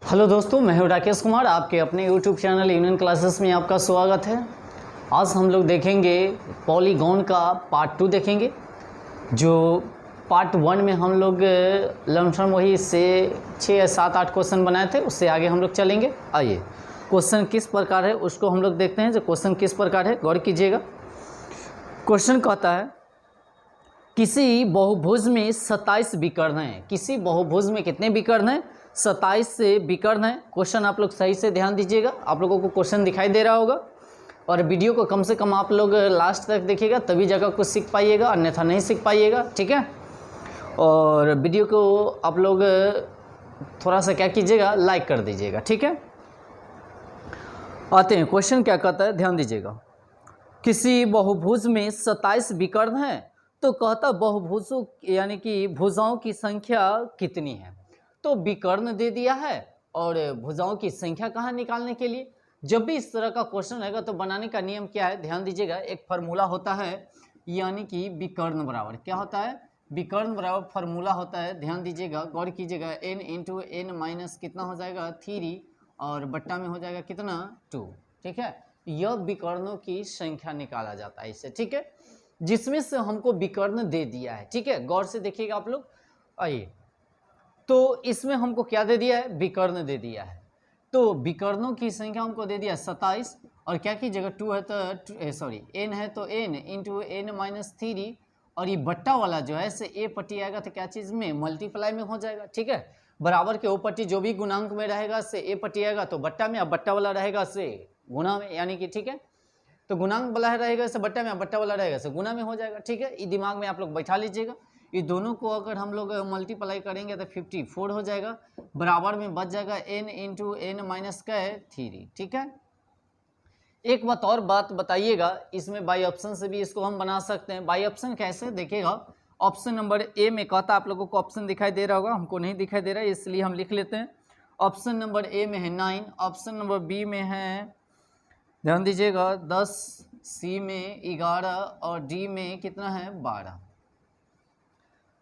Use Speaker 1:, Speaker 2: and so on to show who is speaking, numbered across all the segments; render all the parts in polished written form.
Speaker 1: Hello दोस्तों, मैं हूं राकेश कुमार। आपके अपने यूट्यूब चैनल यूनियन क्लासेस में आपका स्वागत है। आज हम लोग देखेंगे पॉलीगॉन का पार्ट 2 देखेंगे। जो पार्ट 1 में हम लोग लमसम वही से 6 या 7-8 क्वेश्चन बनाए थे, उससे आगे हम लोग चलेंगे। आइए, क्वेश्चन किस प्रकार है उसको हम लोग देखते हैं। जो क्वेश्चन किस प्रकार है गौर कीजिएगा। क्वेश्चन कहता है किसी बहुभुज में 27 विकर्ण हैं। किसी बहुभुज में कितने विकर्ण हैं? 27 से विकर्ण है। क्वेश्चन आप लोग सही से ध्यान दीजिएगा। आप लोगों को क्वेश्चन दिखाई दे रहा होगा और वीडियो को कम से कम आप लोग लास्ट तक देखिएगा, तभी जगह कुछ सीख पाइएगा, अन्यथा नहीं सीख पाइएगा। ठीक है। और वीडियो को आप लोग थोड़ा सा क्या कीजिएगा, लाइक कर दीजिएगा। ठीक है। आते हैं, क्वेश्चन क्या कहता है, ध्यान दीजिएगा। किसी बहुभुज में 27 विकर्ण हैं, तो कहता बहुभुजों यानी कि भुजाओं की संख्या कितनी है। तो विकर्ण दे दिया है और भुजाओं की संख्या कहाँ निकालने के लिए। जब भी इस तरह का क्वेश्चन रहेगा तो बनाने का नियम क्या है, ध्यान दीजिएगा। एक फार्मूला होता है, यानी कि विकर्ण बराबर क्या होता है, विकर्ण बराबर फार्मूला होता है। ध्यान दीजिएगा, गौर कीजिएगा। n इंटू एन माइनस कितना हो जाएगा 3 और बट्टा में हो जाएगा कितना 2। ठीक है। यह विकर्णों की संख्या निकाला जाता है इससे। ठीक है, जिसमें से हमको विकर्ण दे दिया है। ठीक है, गौर से देखिएगा आप लोग। आइए, तो इसमें हमको क्या दे दिया है, विकर्ण दे दिया है। तो विकर्णों की संख्या हमको दे दिया 27 और क्या की जगह 2 है तो सॉरी n है तो n इंटू एन माइनस 3 और ये बट्टा वाला जो है से ए पट्टी आएगा तो क्या चीज़ में मल्टीप्लाई में हो जाएगा। ठीक है। बराबर के ओ पट्टी जो भी गुणांक में रहेगा से ए पट्टी आएगा तो बट्टा में, अब बट्टा वाला रहेगा से गुणा में, यानी कि ठीक है। तो गुणांक वाला रहेगा से बट्टा में, बट्टा वाला रहेगा से गुना में हो जाएगा। ठीक है, ये दिमाग में आप लोग बैठा लीजिएगा। ये दोनों को अगर हम लोग मल्टीप्लाई करेंगे तो 54 हो जाएगा। बराबर में बच जाएगा n इंटू एन माइनस का 3। ठीक है। एक बात और बात बताइएगा, इसमें बाई ऑप्शन से भी इसको हम बना सकते हैं। बाई ऑप्शन कैसे देखिएगा। ऑप्शन नंबर ए में कहता आप लोगों को ऑप्शन दिखाई दे रहा होगा, हमको नहीं दिखाई दे रहा है इसलिए हम लिख लेते हैं। ऑप्शन नंबर ए में है 9, ऑप्शन नंबर बी में है, ध्यान दीजिएगा 10, सी में 11 और डी में कितना है 12।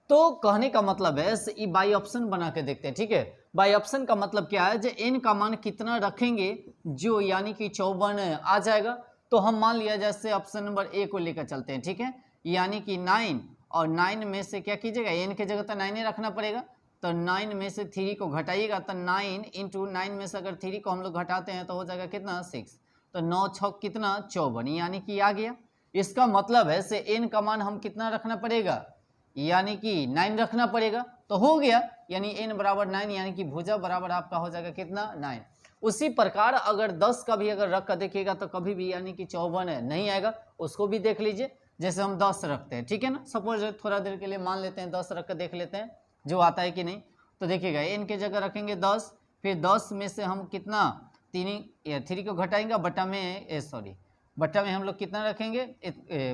Speaker 1: तो कहने का मतलब है ये बाई ऑप्शन बना के देखते हैं। ठीक है, बाई ऑप्शन का मतलब क्या है, जो n का मान कितना रखेंगे जो यानी कि 54 आ जाएगा। तो हम मान लिया जैसे ऑप्शन नंबर ए को लेकर चलते हैं। ठीक है, यानी कि 9 और 9 में से क्या कीजिएगा, n की जगह तो 9 ही रखना पड़ेगा। तो 9 में से 3 को घटाइएगा तो 9 इंटू 9 में से अगर 3 को हम लोग घटाते हैं तो हो जाएगा कितना 6। तो 9 छक कितना 54, यानी कि आ गया। इसका मतलब है से n का मान हम कितना रखना पड़ेगा, यानी कि 9 रखना पड़ेगा। तो हो गया, यानी n बराबर 9, यानी कि भुजा बराबर आपका हो जाएगा कितना 9। उसी प्रकार अगर 10 का भी अगर रख कर देखिएगा तो कभी भी यानी कि 54 नहीं आएगा, उसको भी देख लीजिए। जैसे हम 10 रखते हैं, ठीक है ना, सपोज थोड़ा देर के लिए मान लेते हैं 10 रख कर देख लेते हैं जो आता है कि नहीं। तो देखिएगा n के जगह रखेंगे 10, फिर 10 में से हम कितना 3 को घटाएंगे, बट्टा में सॉरी बट्टा में हम लोग कितना रखेंगे,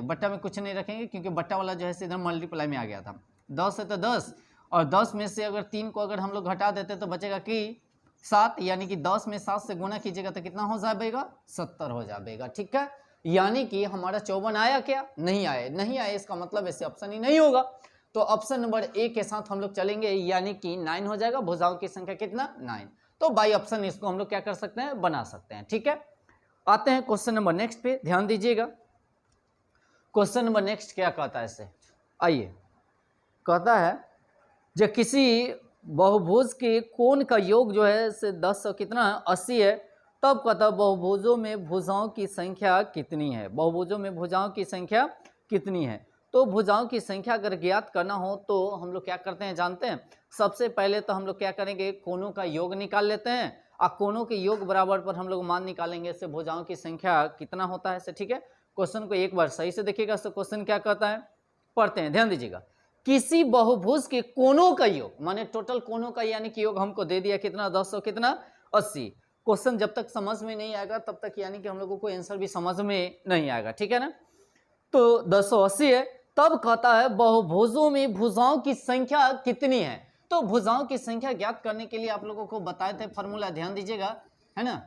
Speaker 1: बट्टा में कुछ नहीं रखेंगे क्योंकि बट्टा वाला जो है सीधा मल्टीप्लाई में आ गया था। 10 है तो 10 और 10 में से अगर 3 को अगर हम लोग घटा देते तो बचेगा कि 7, यानी कि 10 में 7 से गुना कीजिएगा तो कितना हो जाएगा 70 हो जाएगा। ठीक है, यानी कि हमारा 54 आया क्या, नहीं आया, नहीं आया, इसका मतलब ऐसे ऑप्शन ही नहीं होगा। तो ऑप्शन नंबर ए के साथ हम लोग चलेंगे, यानी कि 9 हो जाएगा। भुजाओं की संख्या कितना 9। तो बाई ऑप्शन इसको हम लोग क्या कर सकते हैं, बना सकते हैं। ठीक है, आते हैं क्वेश्चन नंबर नेक्स्ट पे, ध्यान दीजिएगा। क्वेश्चन नंबर नेक्स्ट क्या कहता है इसे, आइए। कहता है जब किसी बहुभुज के कोण का योग जो है से 10 कितना 80 है, तब कहता है बहुभुजों में भुजाओं की संख्या कितनी है। बहुभुजों में भुजाओं की संख्या कितनी है। तो भुजाओं की संख्या अगर ज्ञात करना हो तो हम लोग क्या करते हैं जानते हैं। सबसे पहले तो हम लोग क्या करेंगे, कोणों का योग निकाल लेते हैं और कोणों के योग बराबर पर हम लोग मान निकालेंगे, इससे भुजाओं की संख्या कितना होता है। ठीक है, क्वेश्चन को एक बार सही से देखिएगा। तो क्वेश्चन क्या कहता है, पढ़ते हैं, ध्यान दीजिएगा। किसी बहुभुज के कोणों का योग, माने टोटल कोणों का यानी कि योग हमको दे दिया कितना 10 कितना 80। क्वेश्चन जब तक समझ में नहीं आएगा तब तक यानी कि हम लोगों को आंसर भी समझ में नहीं आएगा। ठीक है ना। तो 1080 है, तब कहता है बहुभुजों में भुजाओं की संख्या कितनी है। तो भुजाओं की संख्या ज्ञात करने के लिए आप लोगों को बताए थे फॉर्मूला, ध्यान दीजिएगा, है ना,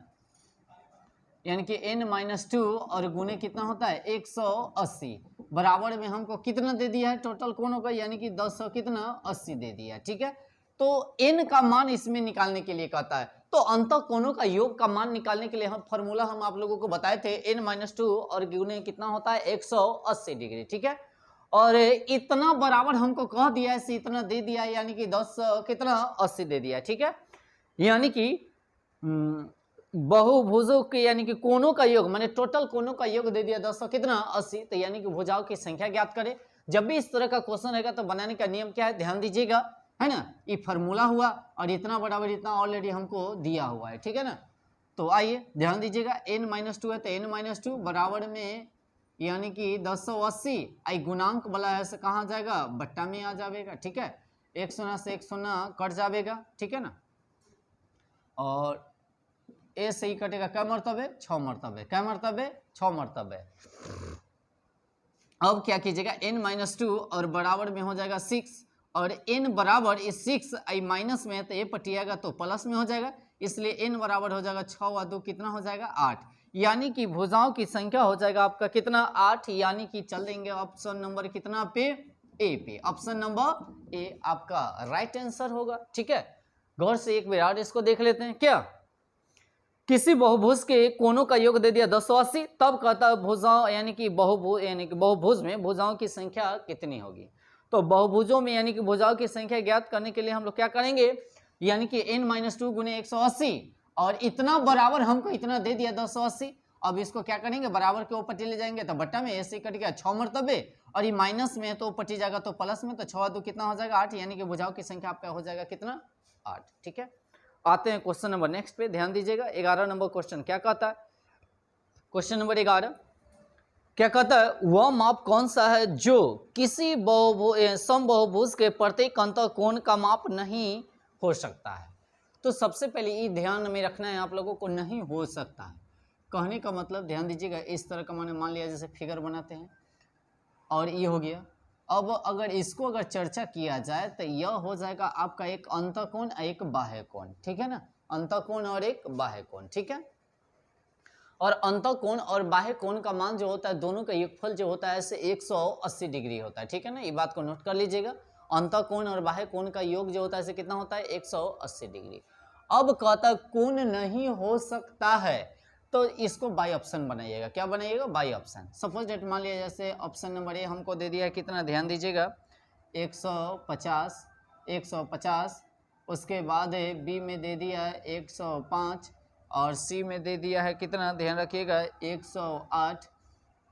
Speaker 1: यानी कि n-2 और गुने कितना होता है 180, बराबर में हमको कितना दे दिया है टोटल कोणों का, यानी कि 10 कितना 80 दे दिया है। ठीक है, तो n का मान इसमें निकालने के लिए कहता है। तो अंतः कोणों का योग का मान निकालने के लिए हम फॉर्मूला हम आप लोगों को बताए थे n-2 और गुणे कितना होता है 180 डिग्री, ठीक है। और इतना बराबर हमको कह दिया है, इतना दे दिया है, यानी कि 10 कितना 80 दे दिया है, ठीक है। यानी कि बहुभुजों के यानी कि कोणों का योग माने टोटल कोणों का योग दे दिया 10 कितना 80, तो यानी कि भुजाओं की संख्या ज्ञात करें। जब भी इस तरह का क्वेश्चन रहेगा तो बनाने का नियम क्या है, ध्यान दीजिएगा, है ना। ये फॉर्मूला हुआ और इतना बराबर इतना ऑलरेडी हमको दिया हुआ है, ठीक है ना। तो आइए ध्यान दीजिएगा, n-2 है तो n-2 बराबर में यानी कि 1080 आई गुणांक वाला है से कहाँ जाएगा, बट्टा में आ जाएगा, ठीक है। एक शून्य से एक शून्य कट जाएगा, ठीक है ना। और ए से ही कटेगा, क्या मरतबे 6 मरतबे, क्या मरतबे 6 मरतबे। अब क्या कीजिएगा n-2 और बराबर में हो जाएगा 6 और n बराबर इस 6 आई माइनस में है तो ये पटिएगा तो प्लस में हो जाएगा, इसलिए n बराबर हो जाएगा 6 और 2 कितना हो जाएगा 8, यानी कि भुजाओं की संख्या हो जाएगा आपका कितना 8, यानी कि चल देंगे ऑप्शन नंबर कितना पे ए पे, ऑप्शन नंबर ए आपका राइट आंसर होगा, ठीक है। गौर से एक बार इसको देख लेते हैं, क्या किसी बहुभुज के कोणों का योग दे दिया 1080, तब कहता है भुजाओं यानी कि बहुभुज में भुजाओं की संख्या कितनी होगी। तो बहुभुजों में यानी कि भुजाओं की संख्या ज्ञात करने के लिए हम लोग क्या करेंगे, यानी कि n-2 गुने 180 और इतना बराबर हमको इतना दे दिया 1080। अब इसको क्या करेंगे, बराबर के ऊपर ले जाएंगे तो बट्टा में ऐसे कट गया 6 मरतबे और ये माइनस में है तो पटी जाएगा तो प्लस में, तो 6 और 2 कितना हो जाएगा 8, यानी कि भुजाओं की संख्या आपका हो जाएगा कितना 8, ठीक है। आते हैं क्वेश्चन नंबर नेक्स्ट पे, ध्यान दीजिएगा 11 नंबर क्वेश्चन क्या कहता है। क्वेश्चन नंबर 11 क्या कहता है, वह माप कौन सा है जो किसी समबहुभुज के प्रत्येक अंतःकोण का माप नहीं हो सकता है। तो सबसे पहले ये ध्यान में रखना है आप लोगों को, नहीं हो सकता है कहने का मतलब ध्यान दीजिएगा, इस तरह का मैंने मान लिया जैसे फिगर बनाते हैं और ये हो गया। अब अगर इसको अगर चर्चा किया जाए तो यह हो जाएगा आपका एक अंतःकोण एक बाह्य कोण, ठीक है ना, अंतःकोण और एक बाह्य कोण, ठीक है। और अंतःकोण और बाह्य कोण का मान जो होता है दोनों का योगफल जो होता है ऐसे 180 डिग्री होता है, ठीक है ना, ये बात को नोट कर लीजिएगा। अंतःकोण और बाह्य कोण का योग जो होता है ऐसे कितना होता है 180 डिग्री। अब कहता कोण नहीं हो सकता है तो इसको बाई ऑप्शन बनाइएगा, क्या बनाइएगा बाई ऑप्शन। सपोज डेट मान लिया जैसे ऑप्शन नंबर ए हमको दे दिया है कितना, ध्यान दीजिएगा 150, उसके बाद बी में दे दिया है 105 और सी में दे दिया है कितना, ध्यान रखिएगा 108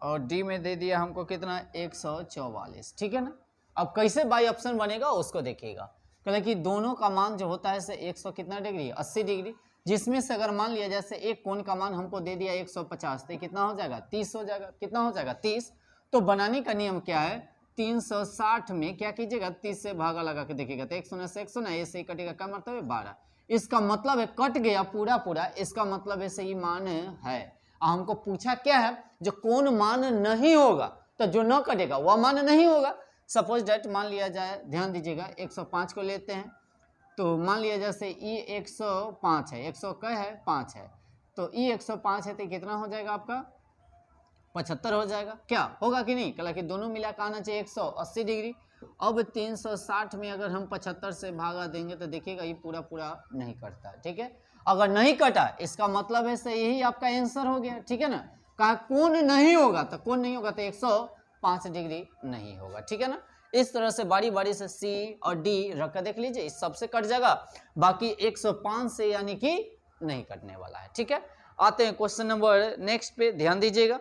Speaker 1: और डी में दे दिया हमको कितना 144, ठीक है ना। अब कैसे बाई ऑप्शन बनेगा उसको देखिएगा, कहले कि दोनों का मान जो होता है से 100 कितना डिग्री 80 डिग्री, जिसमें से अगर मान लिया जैसे एक कोण का मान हमको दे दिया 150 तो कितना हो जाएगा 30 हो जाएगा, कितना हो जाएगा 30। तो बनाने का नियम क्या है, 360 में क्या कीजिएगा 30 से भागा लगा के देखिएगा तो 100 से 100 ऐसे ही कटेगा, क्या मतलब है 12। इसका मतलब है कट गया पूरा पूरा, इसका मतलब है सही मान है। हमको पूछा क्या है, जो कोण मान नहीं होगा तो जो न कटेगा वह मान नहीं होगा। सपोज डेट मान लिया जाए, ध्यान दीजिएगा 105 को लेते हैं, तो मान लिया जैसे ई 105 है, 100 का है 5 है, तो ई 105 है तो कितना हो जाएगा आपका 75 हो जाएगा, क्या होगा कि नहीं, कल कि दोनों मिला के आना चाहिए 180 डिग्री। अब 360 में अगर हम 75 से भागा देंगे तो देखिएगा ये पूरा पूरा नहीं कटता है, ठीक है। अगर नहीं कटा इसका मतलब है से यही आपका आंसर हो गया, ठीक है ना। कहा कोण नहीं होगा तो कोण नहीं होगा तो 105 डिग्री नहीं होगा, ठीक है ना। इस तरह से बारी बारी से सी और डी रख कर देख लीजिए, इस सबसे कट जाएगा, बाकी 105 से यानी कि नहीं कटने वाला है, ठीक है। आते हैं क्वेश्चन नंबर नेक्स्ट पे, ध्यान दीजिएगा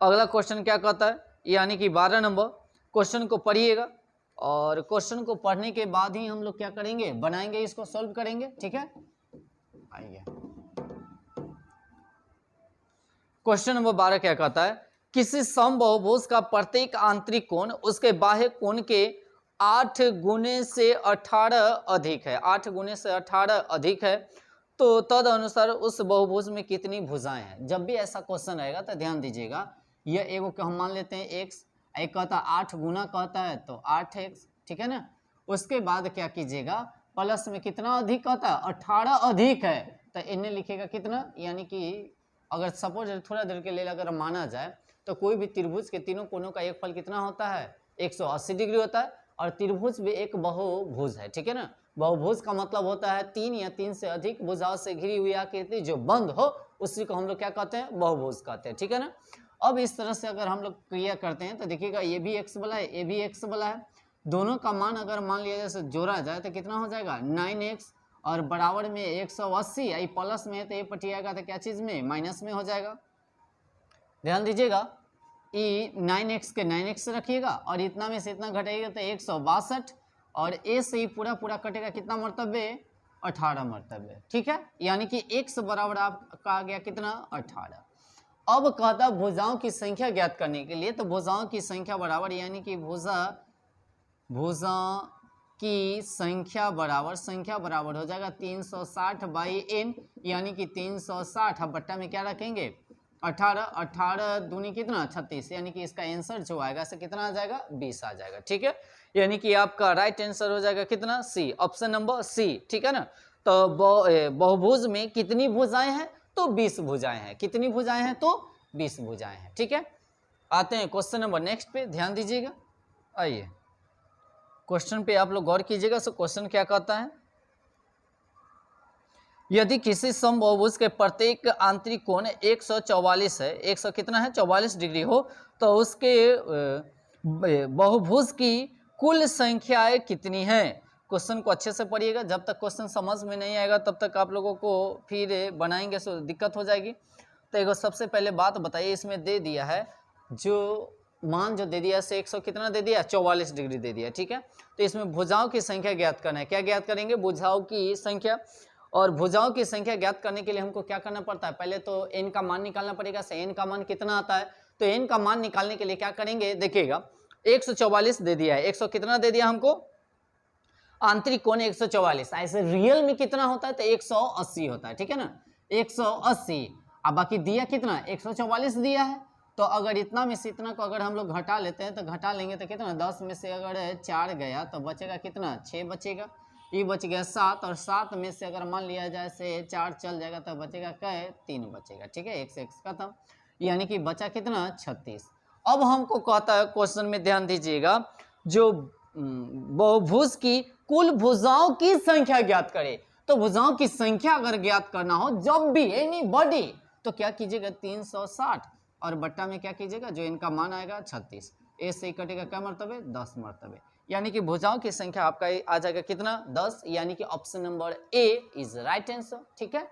Speaker 1: अगला क्वेश्चन क्या कहता है, यानी कि 12 नंबर क्वेश्चन को पढ़िएगा और क्वेश्चन को पढ़ने के बाद ही हम लोग क्या करेंगे, बनाएंगे, इसको सॉल्व करेंगे, ठीक है। आइए क्वेश्चन नंबर 12 क्या कहता है, किसी समबहुभुज का प्रत्येक आंतरिक कोण उसके बाह्य कोण के 8 गुने से 18 अधिक है, 8 गुने से 18 अधिक है, तो तद अनुसार उस बहुभुज में कितनी भुजाएं हैं। जब भी ऐसा क्वेश्चन आएगा तो ध्यान दीजिएगा, यह एगो को हम मान लेते हैं x, एक कहता 8 गुना कहता है तो 8x, ठीक है ना। उसके बाद क्या कीजिएगा प्लस में कितना अधिक कहता है 18 अधिक है, तो इन्हें लिखेगा कितना, यानी कि अगर सपोज थोड़ा देर के लिए अगर माना जाए तो कोई भी त्रिभुज के तीनों कोणों का एक फल कितना होता है 180 डिग्री होता है, और त्रिभुज भी एक बहुभुज है, ठीक है ना। बहुभुज का मतलब होता है 3 या 3 से अधिक भुजाओं से घिरी हुई आकृति जो बंद हो, उसी को हम लोग क्या कहते हैं, बहुभुज कहते हैं। ठीक है ना। अब इस तरह से अगर हम लोग क्रिया करते हैं तो देखिएगा ये भी x वाला है, ये भी x वाला है, दोनों का मान अगर मान लिया जैसे जोड़ा जाए तो कितना हो जाएगा 9x, और बराबर में 180, ये प्लस में है तो ये पटिएगा तो क्या चीज़ में, माइनस में हो जाएगा। ध्यान दीजिएगा, ये 9x के 9x रखिएगा और इतना में से इतना घटाइएगा तो 162, और a से ही पूरा पूरा कटेगा, कितना मर्तबे, 18 मर्तबे। ठीक है, यानी कि x बराबर आपका आ गया कितना, 18। अब कहता भुजाओं की संख्या ज्ञात करने के लिए, तो भुजाओं की संख्या बराबर, यानी कि भुजा की संख्या बराबर हो जाएगा 360/n, यानी कि 360 अब बट्टा में क्या रखेंगे 18 दूनी कितना 36, यानी कि इसका आंसर जो आएगा से कितना आ जाएगा 20 आ जाएगा। ठीक है, यानी कि आपका राइट आंसर हो जाएगा कितना, सी, ऑप्शन नंबर सी। ठीक है ना। तो बहुभुज में कितनी भुजाएं हैं, तो 20 भुजाएं हैं। कितनी भुजाएं हैं, तो 20 भुजाएं हैं। ठीक है, आते हैं क्वेश्चन नंबर नेक्स्ट पे, ध्यान दीजिएगा। आइए क्वेश्चन पे आप लोग गौर कीजिएगा। सो क्वेश्चन क्या कहता है, यदि किसी समबहुभुज के प्रत्येक आंतरिक कोण 144 है, 100 कितना है 44 डिग्री हो, तो उसके बहुभुज की कुल संख्याएं कितनी हैं। क्वेश्चन को अच्छे से पढ़िएगा, जब तक क्वेश्चन समझ में नहीं आएगा तब तक आप लोगों को फिर बनाएंगे तो दिक्कत हो जाएगी। तो एक सबसे पहले बात बताइए, इसमें दे दिया है जो मान जो दे दिया से 100 कितना दे दिया 44 डिग्री दे दिया। ठीक है, तो इसमें भुजाओं की संख्या ज्ञात करना है। क्या ज्ञात करेंगे, भुजाओं की संख्या। और भुजाओं की संख्या ज्ञात करने के लिए हमको क्या करना पड़ता है, पहले तो n का मान निकालना पड़ेगा। n का मान कितना आता है, तो n का मान निकालने के लिए क्या करेंगे, देखिएगा 144 दे दिया है, 100 कितना दे दिया हमको, आंतरिक कोण 144, ऐसे रियल में कितना होता है तो 180 होता है। ठीक है ना, 180, अब बाकी दिया कितना 144 दिया है, तो अगर इतना में से इतना को अगर हम लोग घटा लेते हैं तो घटा लेंगे तो कितना 10 में से अगर 4 गया तो बचेगा कितना 6 बचेगा, ये बच गया 7, और 7 में से अगर मान लिया जाए से 4 चल जाएगा तो बचेगा क्या 3 बचेगा। ठीक है, 1 से 1 खत्म, यानी कि बचा कितना 36। अब हमको कहता है क्वेश्चन में ध्यान दीजिएगा, जो बहुभुज की कुल भुजाओं की संख्या ज्ञात करे। तो भुजाओं की संख्या अगर ज्ञात करना हो जब भी एनी बॉडी, तो क्या कीजिएगा 360 और बट्टा में क्या कीजिएगा जो इनका मान आएगा 36, ए से कटेगा क्या मर्तबे 10 मर्तबे, यानी कि भुजाओं की संख्या आपका आ जाएगा कितना 10, यानी कि option number A is right answer. ठीक है,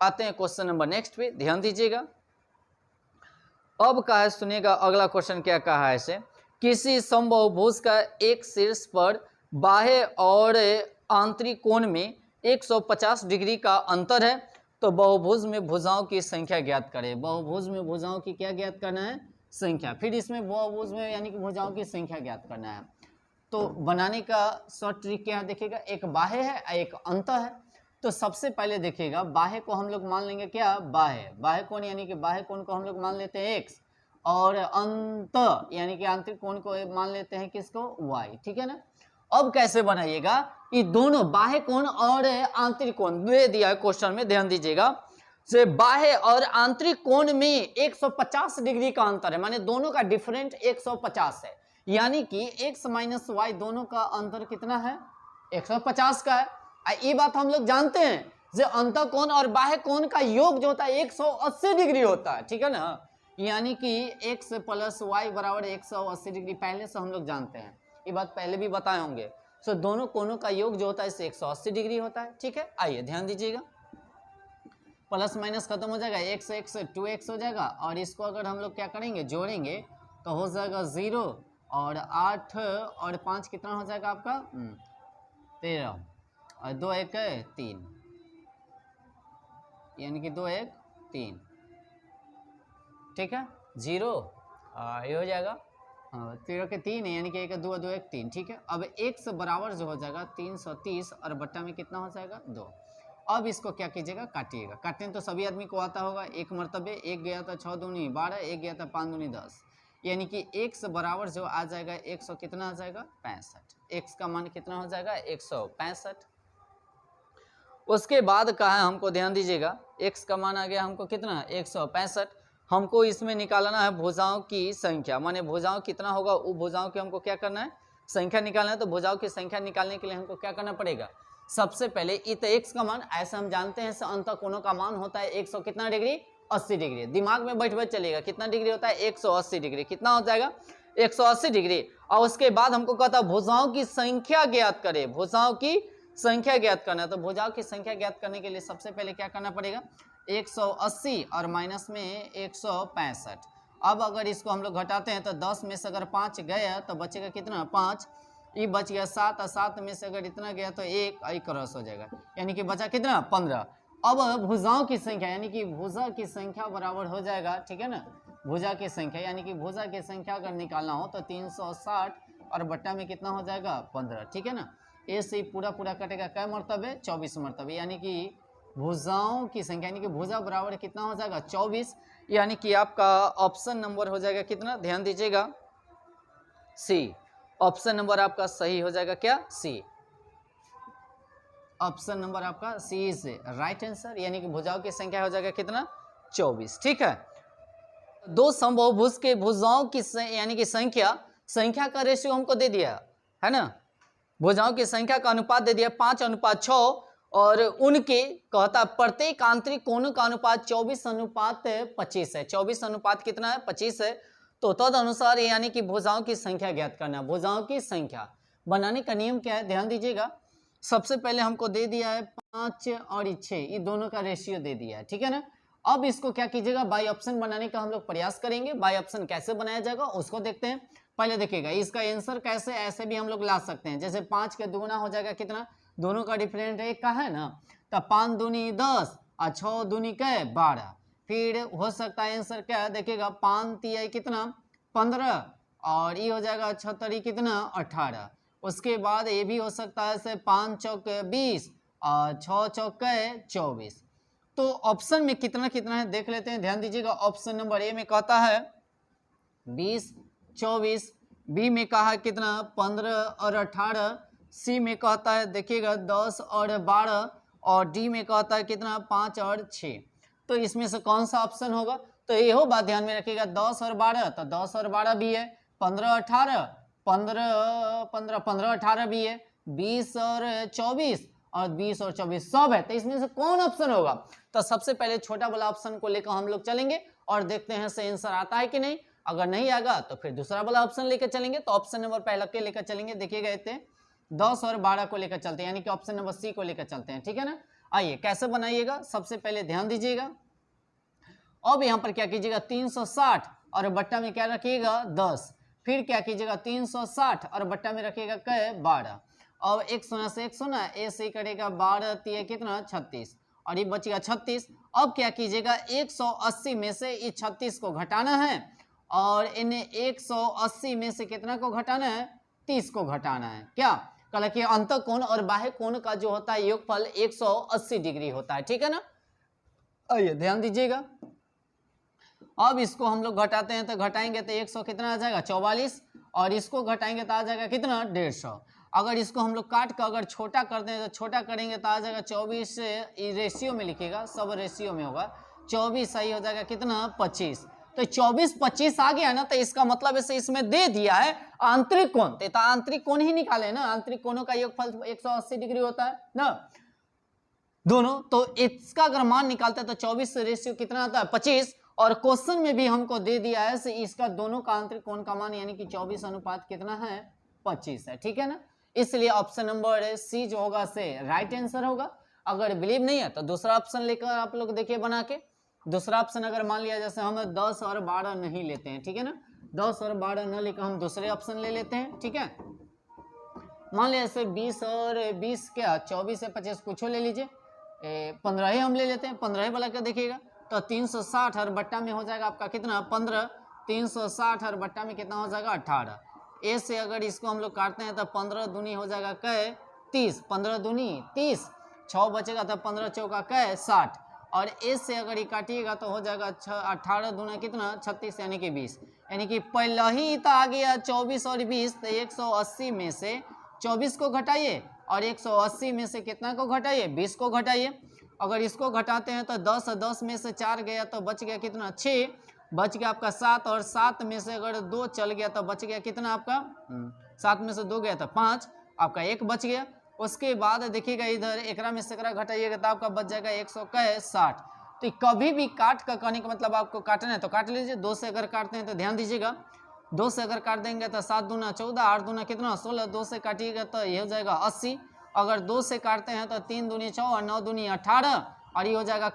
Speaker 1: आते हैं क्वेश्चन नंबर नेक्स्ट पे, ध्यान दीजिएगा। अब कहा है, सुनिएगा अगला क्वेश्चन क्या कहा है इसे, किसी समबहुभुज का एक शीर्ष पर बाह्य और आंतरिक कोण में 150 डिग्री का अंतर है, तो बहुभुज में भुजाओं की संख्या ज्ञात करें। बहुभुज में भुजाओं की क्या ज्ञात करना है, संख्या। फिर इसमें बहुभुज में यानी कि भुजाओं की संख्या ज्ञात करना है। तो बनाने का शॉर्ट ट्रिक क्या है, देखिएगा एक बाह्य है एक अंत है। तो सबसे पहले देखिएगा बाह्य को हम लोग मान लेंगे क्या, बाह्य कोण, यानी कि बाह्य कोण को हम लोग मान लेते हैं x, और अंत यानी कि आंतरिक कोण को मान लेते हैं किसको y। ठीक है ना। अब कैसे बनाइएगा, ये दोनों बाह्य कोण और आंतरिक कोण दे दिया है क्वेश्चन में, ध्यान दीजिएगा। से बाह्य और आंतरिक कोण में 150 डिग्री का अंतर है, माने दोनों का डिफरेंट 150 है, यानी कि x माइनस वाई दोनों का अंतर कितना है 150 का है। ये बात हम लोग जानते हैं, जो अंत कोण और बाह्य कोण का योग जो होता है 180 डिग्री होता है। ठीक है ना, यानी कि x प्लस वाई बराबर 180 डिग्री, पहले से हम लोग जानते हैं, ये बात पहले भी बताए होंगे। सो दोनों कोणों का योग जो होता है इससे 180 डिग्री होता है। ठीक है, आइए ध्यान दीजिएगा, प्लस माइनस खत्म हो जाएगा, x 2x हो जाएगा, और इसको अगर हम लोग क्या करेंगे जोड़ेंगे तो हो जाएगा 0, और 8 और 5 कितना हो जाएगा आपका 13, और 2 1 3, यानी कि 2 1 3। ठीक है, 0 ये हो जाएगा 13 के 3 है, यानी कि 1 2 2 1 3। ठीक है, अब x बराबर जो हो जाएगा 330 और बट्टा में कितना हो जाएगा 2। अब इसको क्या कीजिएगा काटिएगा, काटने तो सभी आदमी को आता होगा, एक मरतबे, एक गया था 6 दूनी 12, एक गया था 5 दूनी 10, यानी कि x बराबर जो आ जाएगा 100 कितना आ जाएगा 65, x का मान कितना हो जाएगा 165। उसके बाद कहा है हमको, ध्यान दीजिएगा, x का मान आ गया हमको कितना 165, हमको इसमें निकालना है भुजाओं की संख्या, माने भुजाओं कितना होगा वो भुजाओं की हमको क्या करना है संख्या निकालना है। तो भुजाओं की संख्या निकालने के लिए हमको क्या करना पड़ेगा, सबसे इस x का मान ऐसा हम जानते हैं अंत कोणों का मान होता है 100 कितना डिग्री, 80 डिग्री। दिमाग में बैठ चलेगा कितना डिग्री होता है 180 डिग्री। कितना हो जाएगा 180 डिग्री। और उसके बाद हमको कहता है भुजाओं की संख्या ज्ञात करें, भुजाओं की संख्या ज्ञात करना। तो भुजाओं की संख्या ज्ञात करने के लिए सबसे पहले क्या करना पड़ेगा 180 और माइनस में 165। अब अगर इसको हम लोग घटाते हैं तो 10 में से अगर 5 गया तो बचेगा कितना 5, ये बच गया 7 और 7 में से अगर इतना गया तो 1 क्रॉस हो जाएगा, यानी कि बचा कितना 15। अब भुजाओं की संख्या यानी कि भुजा की संख्या बराबर हो जाएगा, ठीक है ना, भुजा की संख्या यानी कि भुजा की संख्या अगर निकालना हो तो 360 और बट्टा में कितना हो जाएगा 15, ठीक है ना। ए से पूरा कटेगा कै मरतबे 24 मरतबे, यानी कि भुजाओं की संख्या यानी कि भुजा बराबर कितना हो जाएगा 24, यानी कि आपका ऑप्शन नंबर हो जाएगा कितना, ध्यान दीजिएगा सी। ऑप्शन नंबर आपका सही हो जाएगा क्या सी। ऑप्शन नंबर आपका सी इज राइट आंसर, यानी कि भुजाओं की संख्या हो जाएगा कितना 24, ठीक है। दो समबाहुभुज के भुजाओं की यानी कि संख्या का रेशियो हमको दे दिया है ना, भुजाओं की संख्या का अनुपात दे दिया 5:6 और उनके कहता प्रत्येक आंतरिक कोणों का अनुपात 24:25 है। 24 अनुपात कितना है 25 है। तो तद अनुसार यानी कि भुजाओं की संख्या ज्ञात करना। भुजाओं की संख्या बनाने का नियम क्या है ध्यान दीजिएगा। सबसे पहले हमको दे दिया है 5 और 6, ये दोनों का रेशियो दे दिया है, ठीक है ना। अब इसको क्या कीजिएगा बाई ऑप्शन बनाने का हम लोग प्रयास करेंगे। बाई ऑप्शन कैसे बनाया जाएगा उसको देखते हैं। पहले देखिएगा इसका आंसर कैसे ऐसे भी हम लोग ला सकते हैं, जैसे 5 के दुगुना हो जाएगा कितना, दोनों का डिफरेंट एक का है ना, तो 5 दूनी 10 और 6 दूनी क्या 12। फिर हो सकता है आंसर क्या है देखिएगा 5 तिया कितना 15 और ये हो जाएगा 6 कितना 18। उसके बाद ये भी हो सकता है से 5 चौक 20 और 6 चौक 24। तो ऑप्शन में कितना कितना है देख लेते हैं, ध्यान दीजिएगा। ऑप्शन नंबर ए में कहता है 20 24, बी में कहा है कितना 15 और 18, सी में कहता है देखिएगा 10 और 12 और डी में कहता है कितना 5 और 6। तो इसमें से कौन सा ऑप्शन होगा, तो ये हो बात ध्यान में रखिएगा 10 और 12, तो 10 और 12 भी है, 15 18 15 18 भी है, 20 और 24 और 20 और 24 सब है। तो इसमें से कौन ऑप्शन होगा, तो सबसे पहले छोटा वाला ऑप्शन को लेकर हम लोग चलेंगे और देखते हैं से आंसर आता है कि नहीं। अगर नहीं आएगा तो फिर दूसरा वाला ऑप्शन लेकर चलेंगे। तो ऑप्शन नंबर पहला के लेकर चलेंगे, देखिएगा इतने 10 और 12 को लेकर चलते हैं, यानी कि ऑप्शन नंबर सी को लेकर चलते हैं, ठीक है ना। आइए कैसे बनाइएगा, सबसे पहले ध्यान दीजिएगा। अब यहाँ पर क्या कीजिएगा 360 और बट्टा में क्या रखिएगा 10, फिर क्या कीजिएगा 360 और बट्टा में रखिएगा क्या 12। और एक सोना से एक सोना ए से करेगा 12 तिया कितना 36 और ये बचेगा 36। अब क्या कीजिएगा 180 में से इस 36 को घटाना है और इन्हें 180 में से कितना को घटाना है 30 को घटाना है। क्या कल कि अंतः कोण और बाह्य कोण का जो होता है योगफल 180 डिग्री होता है, ठीक है ना। आइए ध्यान दीजिएगा। अब इसको हम लोग घटाते हैं तो घटाएंगे तो 100 कितना आ जाएगा 44 और इसको घटाएंगे तो आ जाएगा कितना 150। अगर इसको हम लोग काट कर अगर छोटा कर दें तो छोटा करेंगे तो आ जाएगा 24, रेशियो में लिखिएगा सब रेशियो में होगा, 24 सही हो जाएगा कितना 25। तो 24 25 आ गया ना, तो इसका मतलब इसे इसमें दे दिया है आंतरिक कोण, तो आंतरिक कोण ही निकाले ना, आंतरिक कोणों का योगफल 180 डिग्री होता है ना दोनों। तो इसका अगर मान निकालते हैं तो 24 से रेशियो कितना आता है 25 और क्वेश्चन में भी हमको दे दिया है से इसका दोनों का आंतरिक कोण का मान यानी कि 24 अनुपात कितना है 25 है, ठीक है ना। इसलिए ऑप्शन नंबर सी जो होगा से राइट आंसर होगा। अगर बिलीव नहीं है तो दूसरा ऑप्शन लेकर आप लोग देखिए बना के। दूसरा ऑप्शन अगर मान लिया जैसे हम 10 और 12 नहीं लेते हैं, ठीक है ना, 10 और 12 न लेकर हम दूसरे ऑप्शन ले लेते हैं, ठीक है। मान लिया जैसे 20 और 20 क्या 24 से 25 कुछ ले लीजिए, 15 ही हम ले लेते हैं, 15 वाला क्या देखिएगा तो 360 और बट्टा में हो जाएगा आपका कितना 15, 360 और बट्टा में कितना हो जाएगा 18। ए से अगर इसको हम लोग काटते हैं तो 15 दूनी हो जाएगा कै 30, 15 दूनी 30, 6 बचेगा तो 15 चौका कै 60 और ए से अगर ये काटिएगा तो हो जाएगा 18 दूना कितना 36 यानी कि 20, यानी कि पहला ही तो आ गया 24 और 20। तो 180 में से 24 को घटाइए और 180 में से कितना को घटाइए 20 को घटाइए। अगर इसको घटाते हैं तो 10 और 10 में से 4 गया तो बच गया कितना 6, बच गया आपका 7 और 7 में से अगर 2 चल गया तो बच गया कितना आपका 7 में से 2 गया तो 5, आपका 1 बच गया। उसके बाद देखिएगा इधर एकरा में से एकरा घटाइएगा तो आपका बच जाएगा 160। तो कभी भी काट का कहने का मतलब आपको काटना है तो काट लीजिए। 2 से अगर काटते हैं तो ध्यान दीजिएगा 2 से अगर काट देंगे तो 7 दूना 14, 8 दूना कितना 16, 2 से काटिएगा तो ये हो जाएगा 80। अगर 2 से काटते हैं तो 3 दूनी 4 और 9 दूनी 18 और ये हो जाएगा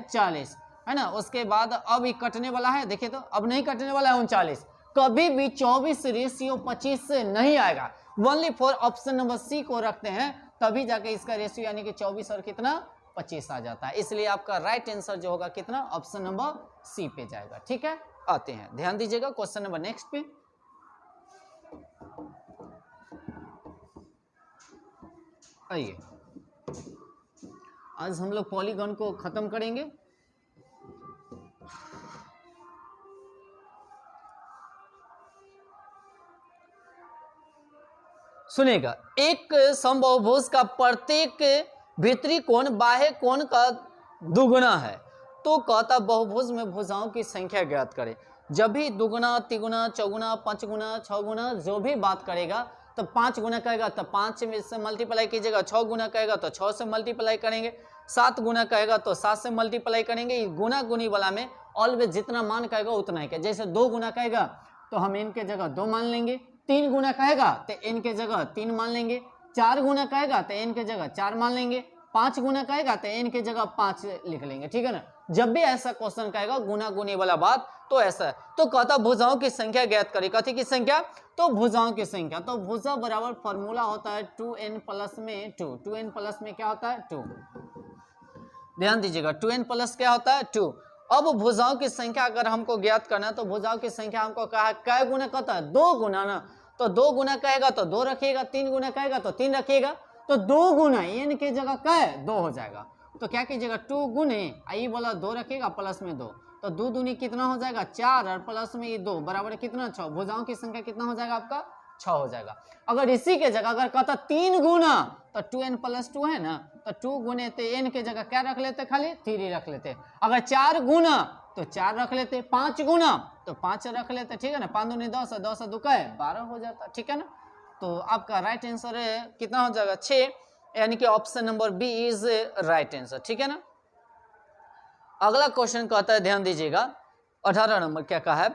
Speaker 1: 40, है ना। उसके बाद अब ये कटने वाला है, देखिए तो अब नहीं कटने वाला है 39। कभी भी 24 रेशियो 25 से नहीं आएगा। Only for option number C को रखते हैं तभी जाके इसका रेशियो यानी कि 24 और कितना 25 आ जाता है। इसलिए आपका राइट आंसर जो होगा कितना ऑप्शन नंबर सी पे जाएगा। ठीक है, आते हैं, ध्यान दीजिएगा क्वेश्चन नंबर नेक्स्ट पे। आइए आज हम लोग पॉलीगॉन को खत्म करेंगे। सुनेगा, एक समबाहुभुज का प्रत्येक भीतरी कोण बाह्य कोण का दुगुना है तो कहता बहुभुज में भुजाओं की संख्या ज्ञात करें। जब भी दुगुना, तिगुना, चौगुना, पंचगुना, 6 गुना जो भी बात करेगा तो 5 गुना कहेगा तो 5 में से मल्टीप्लाई कीजिएगा, 6 गुना कहेगा तो 6 से मल्टीप्लाई करेंगे, 7 गुना कहेगा तो 7 से मल्टीप्लाई करेंगे। गुना गुनी वाला में ऑलवेज जितना मान कहेगा उतना ही। जैसे 2 गुना कहेगा तो हम इनके जगह 2 मान लेंगे, 3 गुना कहेगा तो इनके जगह 3 मान लेंगे, 4 गुना कहेगा तो इनके जगह 4 मान लेंगे, 5 गुना कहेगा तो इनके जगह 5 लिख लेंगे। ठीक है ना। जब भी ऐसा क्वेश्चन कहेगा गुना गुनी वाला बात तो ऐसा है। तो कहता भुजाओं की संख्या ज्ञात करें। कथी की संख्या? तो भुजाओं की संख्या। तो भुजा बराबर फॉर्मूला होता है 2n प्लस में 2। 2n प्लस में क्या होता है 2। ध्यान दीजिएगा 2n प्लस क्या होता है 2। अब भुजाओं की संख्या अगर हमको ज्ञात करना है तो भुजाओं की संख्या हमको कहा कै गुना कहता है 2 गुना ना। तो 2 गुना कहेगा तो 2 रखिएगा, 3 गुना कहेगा तो 3 रखिएगा। तो 2 गुना n के जगह कै 2 हो जाएगा। तो क्या कीजिएगा 2 गुने आई बोला 2 रखिएगा प्लस में 2 तो 2 दूनी कितना हो जाएगा 4 और प्लस में ये 2 बराबर कितना 6। भुजाओं की संख्या कितना हो जाएगा आपका 6 हो जाएगा। अगर इसी के जगह अगर कहता 3 गुना तो 2n प्लस 2 है ना, तो 2 गुने तो n के जगह क्या रख लेते खाली 3 रख लेते। अगर 4 गुना तो 4 रख लेते, 5 गुना तो 5 रख लेते। ठीक है ना। 5 दूनी 10 10 2 12 हो जाता। ठीक है ना। तो आपका राइट आंसर कितना हो जाएगा 6, यानी कि option number B is right answer. ठीक है ना। अगला क्वेश्चन कहता है, ध्यान दीजिएगा 18 नंबर क्या कहा है,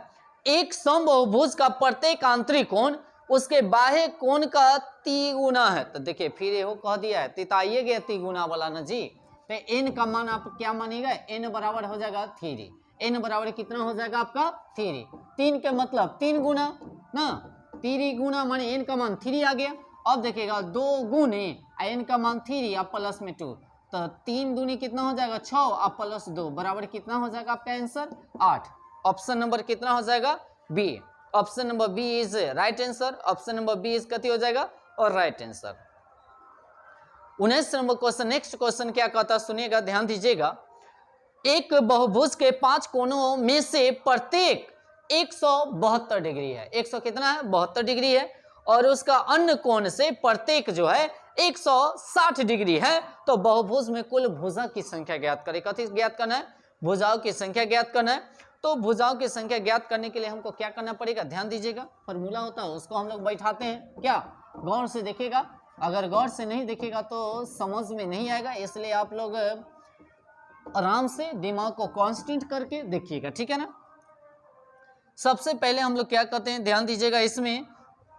Speaker 1: एक समबाहुभुज का प्रत्येक आंतरिक कोण उसके बाह्य कोण का तिगुना है। तो देखिए फिर ये कह दिया है तिताइए गया तिगुना वाला ना जी। तो n का मान आप क्या मानिएगा n बराबर हो जाएगा 3। n बराबर कितना हो जाएगा आपका 3। 3 के मतलब 3 गुना ना, 3 गुना माने n का मान 3 आ गया। अब देखिएगा 2 गुने n का मान 3 और प्लस में 2 तो 3 दूनी कितना हो जाएगा 6 और प्लस 2 बराबर कितना हो जाएगा आपका आंसर 8। ऑप्शन नंबर कितना हो जाएगा B. Option number B is right answer. Option number B is कति हो जाएगा और right answer. 19 number question, next question क्या कहता सुनिएगा ध्यान दीजिएगा। एक बहुभुज के 5 कोणों में से प्रत्येक 172 डिग्री है। 100 कितना है 72 डिग्री है और उसका अन्य कोण से प्रत्येक जो है 160 डिग्री है। तो बहुभुज में कुल भुजा की संख्या ज्ञात करें। कथी ज्ञात करना है भुजाओं की संख्या ज्ञात करना है। तो भुजाओं की संख्या ज्ञात करने के लिए हमको क्या करना पड़ेगा, ध्यान दीजिएगा फॉर्मूला होता है उसको हम लोग बैठाते हैं। क्या गौर से देखिएगा, अगर गौर से नहीं देखिएगा तो समझ में नहीं आएगा। इसलिए आप लोग आराम से दिमाग को कांस्टेंट करके देखिएगा। ठीक है ना। सबसे पहले हम लोग क्या करते हैं ध्यान दीजिएगा, इसमें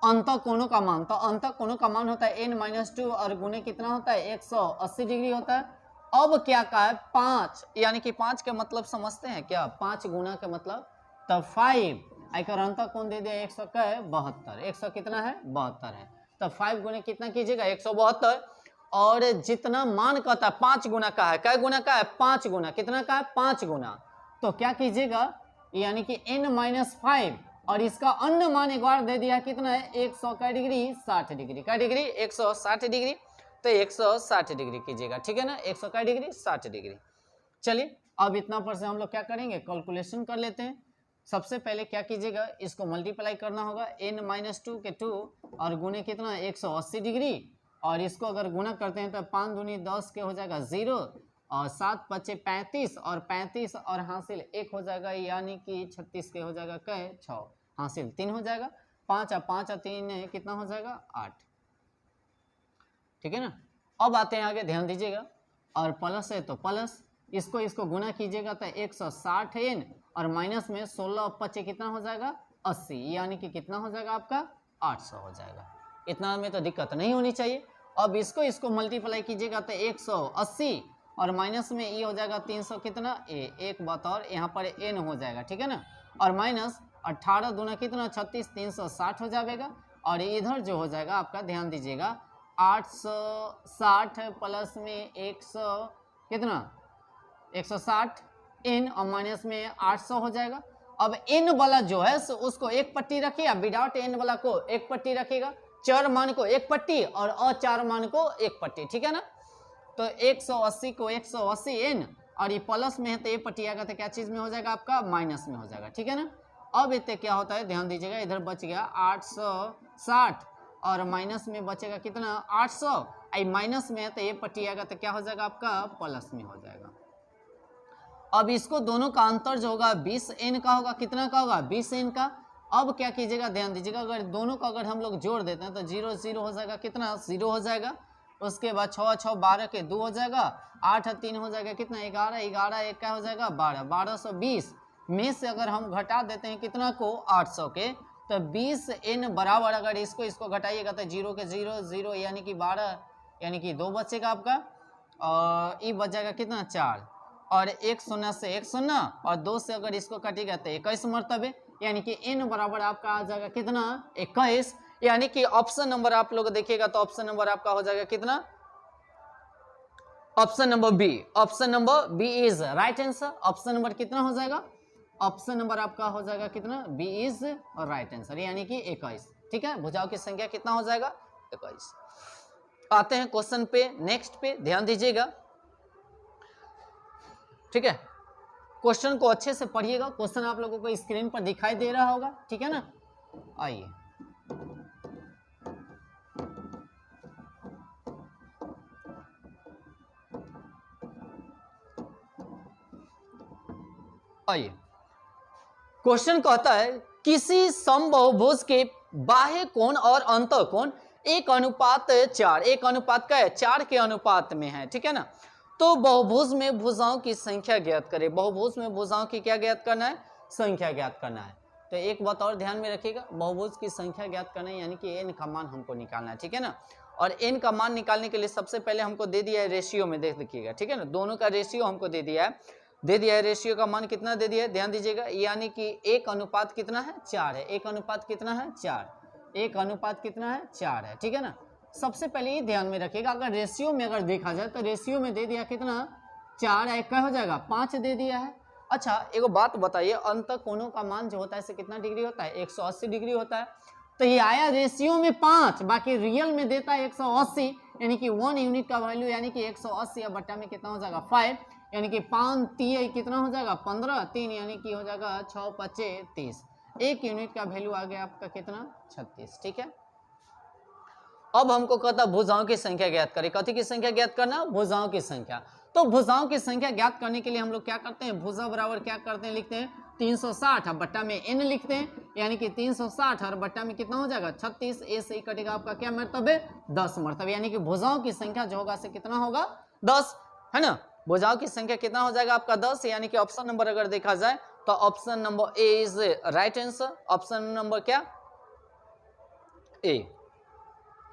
Speaker 1: अंतः कोणों का मान। तो अंतः कोणों का मान होता है n-2 और गुणे कितना होता है 180 डिग्री होता है। अब क्या कहा है 5, यानी कि 5 के मतलब समझते हैं क्या 5 गुना के मतलब तो 5 आकर अंतः कोण दे दिया 172। 100 कितना है 72 है। तो 5 गुने कितना कीजिएगा 172 और जितना मान कहता है 5 गुना का है। क्या गुना का है 5 गुना। कितना का है 5 गुना। तो क्या कीजिएगा यानी कि n-5 और इसका अन्य मान एक बार दे दिया कितना है 100 का डिग्री 60 डिग्री का डिग्री 160 डिग्री। तो 160 डिग्री कीजिएगा। ठीक है ना। 100 का डिग्री 60 डिग्री। चलिए अब इतना पर से हम लोग क्या करेंगे कैलकुलेशन कर लेते हैं। सबसे पहले क्या कीजिएगा इसको मल्टीप्लाई करना होगा n-2 के 2 और गुने कितना 180 डिग्री और इसको अगर गुना करते हैं तो 5 दूनी 10 के हो जाएगा 0 और 7 बचे 35 और 35 और हासिल 1 हो जाएगा यानी कि 36 के हो जाएगा कै 6 हासिल 3 हो जाएगा। 5 और 5 और 3 कितना हो जाएगा 8। ठीक है ना। अब आते हैं आगे, ध्यान दीजिएगा, और प्लस है तो प्लस, इसको गुना कीजिएगा तो 160n और माइनस में 16 25 कितना हो जाएगा 80, यानी कि कितना हो जाएगा आपका 800 हो जाएगा। इतना में तो दिक्कत नहीं होनी चाहिए। अब इसको मल्टीप्लाई कीजिएगा तो 180 और माइनस में ये हो जाएगा 300 कितना एक बात और यहाँ पर n हो जाएगा, ठीक है ना, और माइनस 18 दूना कितना 36 360 हो जाएगा। और इधर जो हो जाएगा आपका, ध्यान दीजिएगा, 860 प्लस में 100 कितना 160 n और माइनस में 800 हो जाएगा। अब n वाला जो है उसको एक पट्टी रखिएगा, विदाउट n वाला को एक पट्टी रखिएगा, चर मान को एक पट्टी और अचार मान को एक पट्टी, ठीक है ना। तो 180 को 180 n और ये प्लस में है तो ये पट्टी आएगा तो क्या चीज में हो जाएगा आपका माइनस में हो जाएगा, ठीक है ना। अब इतने क्या होता है, ध्यान दीजिएगा, इधर बच गया 860 और माइनस में बचेगा कितना 800, आई माइनस में है तो ये पट्टी आएगा तो क्या हो जाएगा आपका प्लस में हो जाएगा। अब इसको दोनों का अंतर जो होगा 20n का होगा, कितना का होगा 20n का। अब क्या कीजिएगा, ध्यान दीजिएगा, अगर दोनों को अगर हम लोग जोड़ देते हैं तो 0 0 हो जाएगा, कितना 0 हो जाएगा। उसके बाद 6 6 12 के 2 हो जाएगा, 8 3 हो जाएगा कितना 11 11 1 क्या हो जाएगा 12 1220 में से अगर हम घटा देते हैं कितना को 800 के, तो 20n बराबर, अगर इसको घटाइएगा तो 0 के 0 0 यानी कि 12 यानी कि 2 बचेगा आपका, और ये बच जाएगा कितना 4 और 1 शून्य से 1 शून्य और 2 से अगर इसको कटेगा तो 21 मरतबे, यानी कि n बराबर आपका आ जाएगा कितना 21। यानी कि ऑप्शन नंबर आप लोग देखिएगा तो ऑप्शन नंबर आपका हो जाएगा कितना, option number B, option number B is right answer. Option number कितना हो जाएगा, ऑप्शन नंबर आपका हो जाएगा कितना बी इज राइट आंसर, यानी कि 21, ठीक है। भुजाओं की संख्या कितना हो जाएगा 21। आते हैं क्वेश्चन पे, नेक्स्ट पे ध्यान दीजिएगा, ठीक है। क्वेश्चन को अच्छे से पढ़िएगा, क्वेश्चन आप लोगों को स्क्रीन पर दिखाई दे रहा होगा, ठीक है ना। आइए, आइए, क्वेश्चन कहता है किसी समबाहुभुज के बाह्य कोण और अंतः कोण 1:4, 1 का है 4 के अनुपात में है, ठीक है ना। तो बहुभुज में भुजाओं की संख्या ज्ञात करें। बहुभुज में भुजाओं की क्या ज्ञात करना है, संख्या ज्ञात करना है। तो एक बात और ध्यान में रखिएगा, बहुभुज की संख्या ज्ञात करना है यानी कि n का मान हमको निकालना है, ठीक है ना। और n का मान निकालने के लिए सबसे पहले हमको दे दिया है रेशियो में, देख देखिएगा, ठीक है ना। दोनों का रेशियो हमको दे दिया है, रेशियो का मान कितना दे दिया है, ध्यान दीजिएगा, यानी कि 1 कितना है 4 है, 1 कितना है 4, 1 कितना है 4 है, ठीक है ना। सबसे पहले ये ध्यान में रखिएगा, अगर रेशियो में अगर देखा जाए तो रेशियो में दे दिया कितना 4 है, क्या हो जाएगा 5 दे दिया है। अच्छा एक बात बताइए, अंत कोणों का मान जो होता है इसे कितना डिग्री होता है 180 डिग्री होता है। तो ये आया रेशियो में 5, बाकी रियल में देता है 180, यानी कि 1 यूनिट का वैल्यू यानी कि 180 बट्टा में कितना हो जाएगा 5, यानी कि 5 3 कितना हो जाएगा 15, 3 यानी कि हो जाएगा 6 5 30, 1 यूनिट का वैल्यू आ गया आपका कितना 36, ठीक है। अब हमको कहता भुजाओं की संख्या ज्ञात करें। कथी की संख्या ज्ञात करना, भुजाओं की संख्या। तो भुजाओं की संख्या ज्ञात करने के लिए हम लोग क्या करते हैं, भुजा बराबर क्या करते हैं, लिखते हैं 360 और बट्टा में n लिखते हैं, यानी कि 360 और बट्टा में कितना हो जाएगा 36, ए से ही कटेगा आपका क्या मर्तबे 10 मर्तबे, यानी कि भुजाओं की संख्या जो होगा से कितना होगा 10, है ना। भुजाओं की संख्या कितना हो जाएगा आपका 10, यानी कि ऑप्शन नंबर अगर देखा जाए तो option number A is right answer. Option number क्या ए।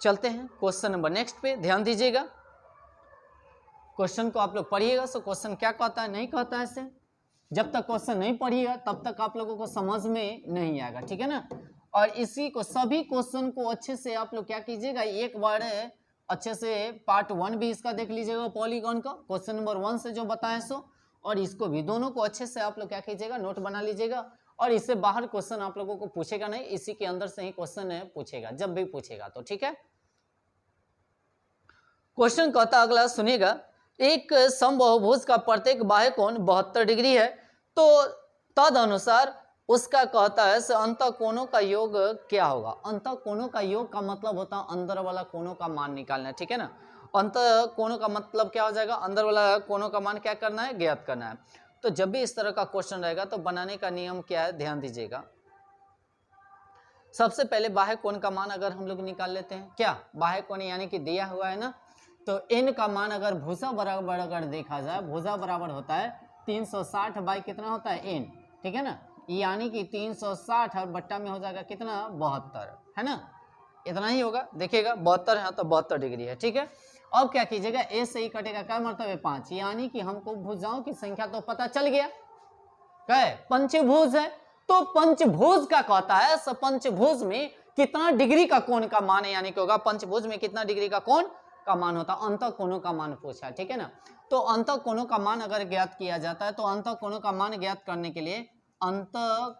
Speaker 1: चलते हैं क्वेश्चन नंबर नेक्स्ट पे, ध्यान दीजिएगा, क्वेश्चन को आप लोग पढ़िएगा। सो क्वेश्चन क्या कहता है, नहीं कहता है ऐसे, जब तक क्वेश्चन नहीं पढ़िएगा तब तक आप लोगों को समझ में नहीं आएगा, ठीक है ना। और इसी को सभी क्वेश्चन को अच्छे से आप लोग क्या कीजिएगा, एक बार अच्छे से पार्ट 1 भी इसका देख लीजिएगा, पॉलीगॉन का क्वेश्चन नंबर 1 से जो बताएं सो, और इसको भी दोनों को अच्छे से आप लोग क्या कीजिएगा नोट बना लीजिएगा। और इससे बाहर क्वेश्चन आप लोगों को पूछेगा नहीं, इसी के अंदर से ही क्वेश्चन पूछेगा जब भी पूछेगा तो, ठीक है। क्वेश्चन कहता अगला सुनिएगा, एक समबाहुभुज का प्रत्येक बाह्य कोण 72 डिग्री है, तो तद अनुसार उसका कहता है अंतः कोणों का योग क्या होगा। अंतः कोणों का योग का मतलब होता है अंदर वाला कोणों का मान निकालना है, ठीक है ना। अंतः कोणों का मतलब क्या हो जाएगा, अंदर वाला कोणों का मान क्या करना है, ज्ञात करना है। तो जब भी इस तरह का क्वेश्चन रहेगा तो बनाने का नियम क्या है, ध्यान दीजिएगा। सबसे पहले बाह्य कोण का मान अगर हम लोग निकाल लेते हैं, क्या बाह्य कोण यानी कि दिया हुआ है ना, तो n का मान अगर भुजा बराबर अगर देखा जाए, भुजा बराबर होता है 360 बाई कितना होता है n, ठीक है ना, यानी कि 360 और बट्टा में हो जाएगा कितना 72, है ना, इतना ही होगा, देखिएगा 72 है तो 72 डिग्री है, ठीक है। अब क्या कीजिएगा, ए से ही कटेगा, क्या मतलब है 5, यानी कि हमको भुजाओं की संख्या तो पता चल गया, क्या है पंचभुज है, तो पंचभुज का कहता है पंचभुज में कितना डिग्री का कोण का मान है, यानी कि होगा पंचभुज में कितना डिग्री का कोण का मान होता है, अंतः कोणों का मान पूछा, ठीक है ना। तो अंतः कोणों का मान अगर ज्ञात किया जाता है, तो अंतः कोणों का मान ज्ञात करने के लिए अंतः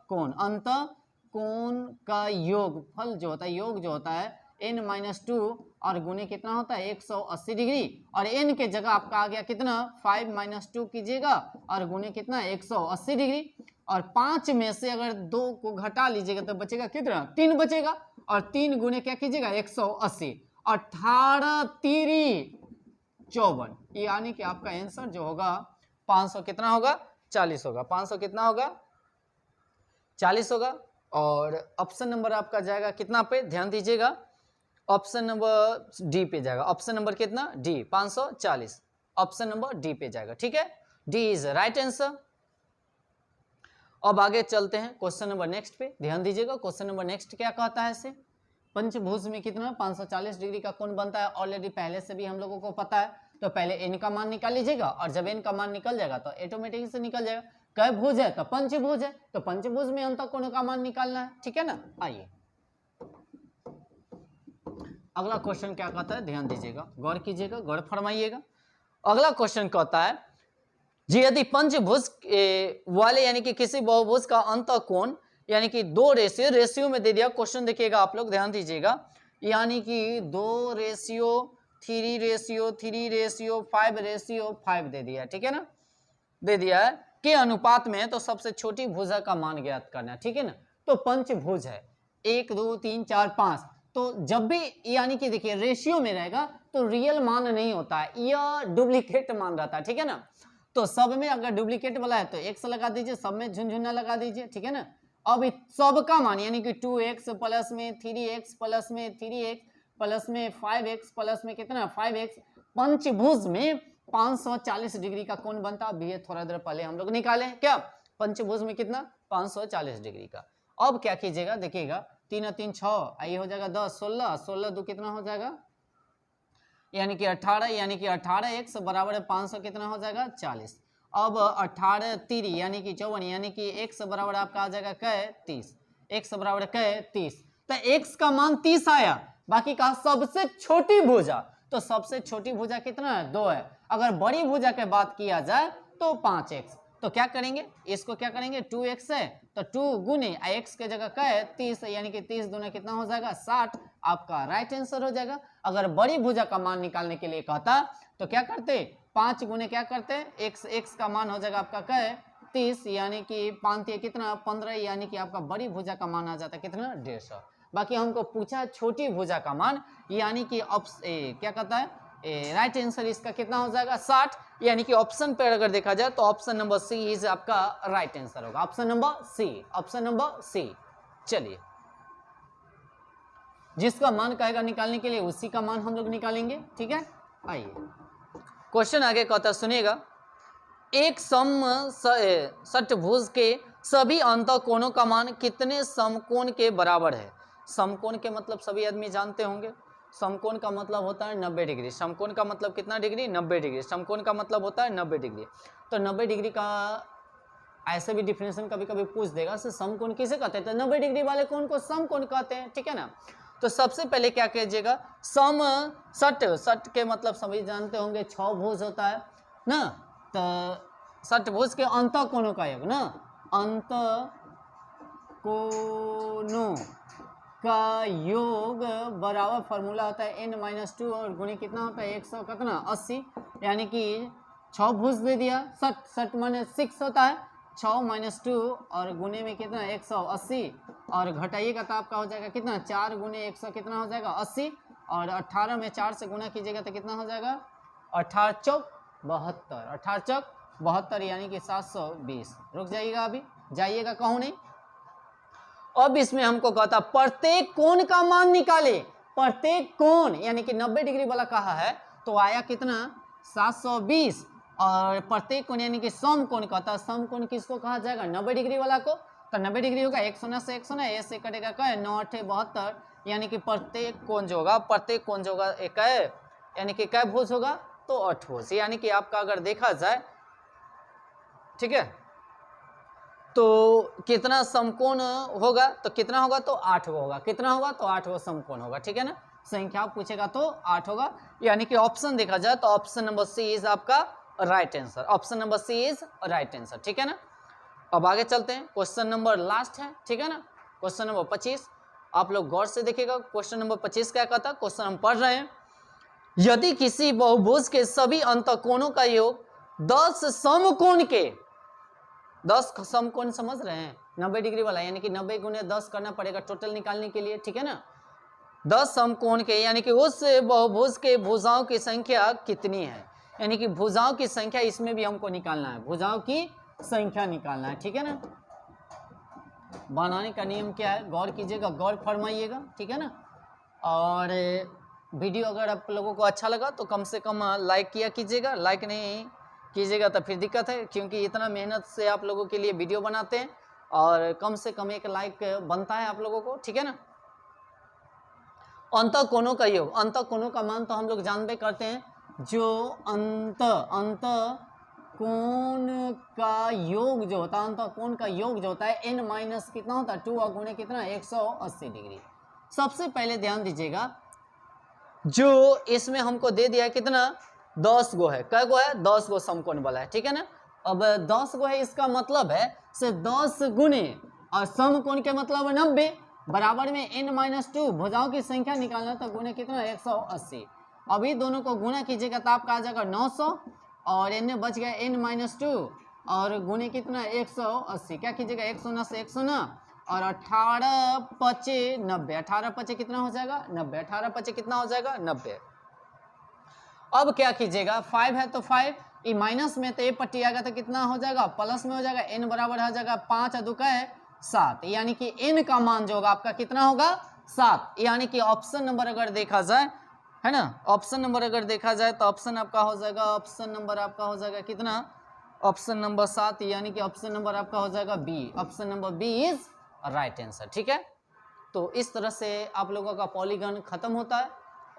Speaker 1: कोण का योगफल जो होता है, योग जो होता है n-2 और गुणे कितना होता है 180 डिग्री, और n के जगह आपका आ गया कितना 5 - 2 कीजिएगा और गुणे कितना 180 डिग्री, और 5 में से अगर 2 को घटा लीजिएगा तो बचेगा कितना 3 बचेगा, और 3 गुणे क्या कीजिएगा 180, 18 3 54, यानी कि आपका आंसर जो होगा 500 कितना होगा 40 होगा, 500 कितना होगा 40 होगा। और ऑप्शन नंबर आपका जाएगा कितना पे, ध्यान दीजिएगा, ऑप्शन नंबर डी पे जाएगा, ऑप्शन नंबर कितना डी 540, ऑप्शन नंबर डी पे जाएगा, ठीक है, डी इज राइट आंसर। अब आगे चलते हैं क्वेश्चन नंबर नेक्स्ट पे, ध्यान दीजिएगा क्वेश्चन नंबर नेक्स्ट क्या कहता है, इसे पंचभुज में कितना 540 डिग्री का कोण बनता है, ऑलरेडी पहले से भी हम लोगों को पता है, तो पहले n का मान निकाल लीजिएगा, और जब n का मान निकल जाएगा तो ऑटोमेटिक से निकल जाएगा, कै भुज है तो पंचभुज है, तो पंचभुज में अंतः कोण का मान निकालना है, ठीक है ना। आइए अगला क्वेश्चन क्या कहता है, ध्यान दीजिएगा, गौर कीजिएगा, गौर फरमाइएगा। अगला क्वेश्चन कहता है जी यदि पंचभुज वाले यानी कि किसी बहुभुज का अंतः कोण यानी कि 2 रेशियो में दे दिया, क्वेश्चन देखिएगा आप लोग, ध्यान दीजिएगा, यानी कि 2:3:3:5:5 दे दिया, ठीक है ना, दे दिया है के अनुपात में है, तो सबसे छोटी भुजा का मान ज्ञात करना है, ठीक है ना। तो पंचभुज है 1 2 3 4 5, तो जब भी यानी कि देखिए रेशियो में रहेगा तो रियल मान नहीं होता है, यह डुप्लीकेट मान रहता है, ठीक है ना। तो सब में अगर डुप्लीकेट वाला है तो x लगा दीजिए, सब में झुनझुना लगा दीजिए, ठीक है ना। अब सबका मान यानी कि 2x प्लस में 3x प्लस में 3x प्लस में 5x प्लस में कितना 5x, पंचभुज में 540 डिग्री का कोण बनता है। अभी ये थोड़ा देर पहले हम लोग निकाले क्या, पंचभुज में कितना 540 डिग्री का। अब क्या कीजिएगा, देखिएगा 3 और 3 6, आइए हो जाएगा 10, 16, 16 2 कितना हो जाएगा यानी कि 18, यानी कि 18x बराबर है 500 कितना हो जाएगा 40। अब 18 3 यानी कि 54, यानी कि x बराबर आपका आ जाएगा कै 30, x बराबर कै 30, तो x का मान 30 आया, बाकी का सबसे छोटी भुजा, तो सबसे छोटी भुजा कितना है 2 है, अगर बड़ी भुजा की बात किया जाए तो 5x, तो क्या करेंगे इसको क्या करेंगे 2x है तो 2 गुने x के जगह क्या है 30, यानी कि 30 दूना कितना हो जाएगा 60, आपका राइट आंसर हो जाएगा। अगर बड़ी भुजा का मान निकालने के लिए कहता तो क्या करते 5 गुने क्या करते x का मान हो जाएगा आपका क्या है 30, यानी कि 5 कितना 15, यानी कि आपका बड़ी भुजा का मान आ जाता है कितना 150। बाकी हमको पूछा छोटी भुजा का मान, यानी कि क्या कहता है राइट आंसर इसका कितना हो जाएगा 60, यानी कि ऑप्शन पर अगर देखा जाए तो ऑप्शन नंबर सी इज आपका राइट आंसर होगा, option number C, option number C. चलिए जिसका मान कहेगा निकालने के लिए उसी का मान हम लोग निकालेंगे, ठीक है। आइए क्वेश्चन आगे कहता सुनिएगा, एक समषटभुज के सभी अंतः कोणों का मान कितने समकोण के बराबर है। समकोण के मतलब सभी आदमी जानते होंगे, समकोण का मतलब होता है 90 डिग्री, समकोण का मतलब कितना डिग्री 90 डिग्री, समकोण का मतलब होता है 90 डिग्री। तो 90 डिग्री का ऐसे भी डिफिनेशन कभी कभी पूछ देगा, समकोण किसे कहते हैं, तो 90 डिग्री वाले कोण को समकोण कहते हैं, ठीक है ना। तो सबसे पहले क्या कीजिएगा सट के मतलब सभी जानते होंगे 6 भुज होता है ना, तो षटभुज के अंतः कोणों का योग ना, अंतः कोणों का योग बराबर फॉर्मूला होता है n-2 और गुणे कितना होता है 180, यानी कि 6 भुज दे दिया, सट माने 6 होता है 6 - 2 और गुणे में कितना 180, और घटाइएगा तो आपका हो जाएगा कितना 4 गुणे 100 कितना हो जाएगा 80, और 18 में 4 से गुना कीजिएगा तो कितना हो जाएगा 18 चौक 72, 18 चौक 72 यानी कि 720। रुक जाइएगा, अभी जाइएगा कहूँ नहीं। अब इसमें हमको कहता प्रत्येक कोण का मान निकाले। प्रत्येक कोण यानी कि 90 डिग्री वाला कहा है तो आया कितना 720, और प्रत्येक कोण यानी कि समकोण कहता है। समकोण किसको कहा जाएगा 90 डिग्री वाला को, तो 90 डिग्री होगा 100 से 100 ए से कटेगा क्या 9 8 72, यानी कि प्रत्येक कोण जो होगा एक है यानी कि क्या भुज होगा तो 8 भुज, यानी कि आपका अगर देखा जाए ठीक है तो कितना समकोण होगा तो कितना होगा तो 8 होगा, कितना होगा तो 8 समकोण होगा, ठीक है ना। संख्या पूछेगा तो 8 होगा, यानी कि ऑप्शन देखा जाए तो ऑप्शन नंबर सी इज आपका right answer. Option number C is right answer, ठीक है ना। अब आगे चलते हैं, क्वेश्चन नंबर लास्ट है, ठीक है ना, क्वेश्चन नंबर 25। आप लोग गौर से देखिएगा क्वेश्चन नंबर 25 क्या कहता है। क्वेश्चन हम पढ़ रहे हैं, यदि किसी बहुभुज के सभी अंतःकोणों का योग 10 समकोण के 10 समकोण समझ रहे हैं 90 डिग्री वाला, यानी कि 90 गुने 10 करना पड़ेगा टोटल निकालने के लिए, ठीक है ना। 10 समकोण के यानी कि उस बहुभुज के भुजाओं की संख्या कितनी है, यानी कि भुजाओं की संख्या इसमें भी हमको निकालना है, भुजाओं की संख्या निकालना है, ठीक है ना। बनाने का नियम क्या है गौर कीजिएगा, गौर फरमाइएगा, ठीक है ना। और वीडियो अगर आप लोगों को अच्छा लगा तो कम से कम लाइक किया कीजिएगा, लाइक नहीं कीजिएगा तो फिर दिक्कत है, क्योंकि इतना मेहनत से आप लोगों के लिए वीडियो बनाते हैं और कम से कम एक लाइक बनता है आप लोगों को, ठीक है ना। अंतःकोणों का योग, अंतःकोणों का मान तो हम लोग जानबे करते हैं, जो अंतःकोण का योग जो होता है, अंतःकोण का योग जो होता है n माइनस कितना होता है 2 और गुणे कितना 180 डिग्री। सबसे पहले ध्यान दीजिएगा, जो इसमें हमको दे दिया है कितना 10 गो है, कै गो है 10 गो समकोण वाला है, ठीक है ना। अब 10 गो है, इसका मतलब है से 10 गुने और समकोण के मतलब 90 बराबर में n माइनस 2 भुजाओं की संख्या निकालना, तो गुने कितना 180। अभी दोनों को गुना कीजिएगा तो आपका आ जाएगा 900 और n बच गया n माइनस 2 और गुने कितना 180, क्या कीजिएगा 100 से 100 और 18 पचे 90, 18 पचे कितना हो जाएगा 90, 18 पचे कितना हो जाएगा 90। अब क्या कीजिएगा 5 है तो 5, ये माइनस में तो ये पट्टी आएगा तो कितना हो जाएगा प्लस में हो जाएगा, n बराबर हो जाएगा 5 और 2 का है 7, यानी कि n का मान जो होगा आपका कितना होगा 7, यानी कि ऑप्शन नंबर अगर देखा जाए है ना, ऑप्शन नंबर अगर देखा जाए तो ऑप्शन आपका हो जाएगा, ऑप्शन नंबर आपका हो जाएगा कितना, ऑप्शन नंबर 7, यानी कि ऑप्शन नंबर आपका हो जाएगा B. Option number B is right answer, ठीक है। तो इस तरह से आप लोगों का पॉलीगन खत्म होता है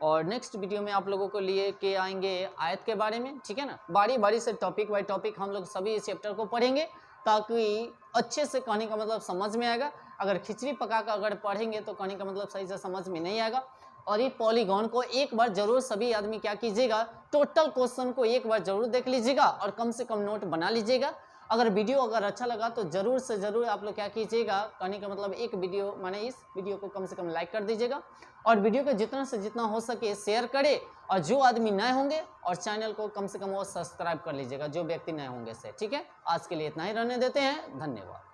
Speaker 1: और नेक्स्ट वीडियो में आप लोगों को लिए के आएंगे आयत के बारे में, ठीक है ना। बारी बारी से टॉपिक बाय टॉपिक हम लोग सभी इस चैप्टर को पढ़ेंगे ताकि अच्छे से कहने का मतलब समझ में आएगा। अगर खिचड़ी पका कर अगर पढ़ेंगे तो कहने का मतलब सही से समझ में नहीं आएगा। और ये पॉलीगॉन को एक बार जरूर सभी आदमी क्या कीजिएगा, टोटल क्वेश्चन को एक बार जरूर देख लीजिएगा और कम से कम नोट बना लीजिएगा। अगर वीडियो अगर अच्छा लगा तो जरूर से जरूर आप लोग क्या कीजिएगा, कहने का मतलब एक वीडियो माने इस वीडियो को कम से कम लाइक कर दीजिएगा और वीडियो को जितना से जितना हो सके शेयर करें। और जो आदमी नए होंगे और चैनल को कम से कम वो सब्सक्राइब कर लीजिएगा, जो व्यक्ति नए होंगे से, ठीक है। आज के लिए इतना ही रहने देते हैं, धन्यवाद।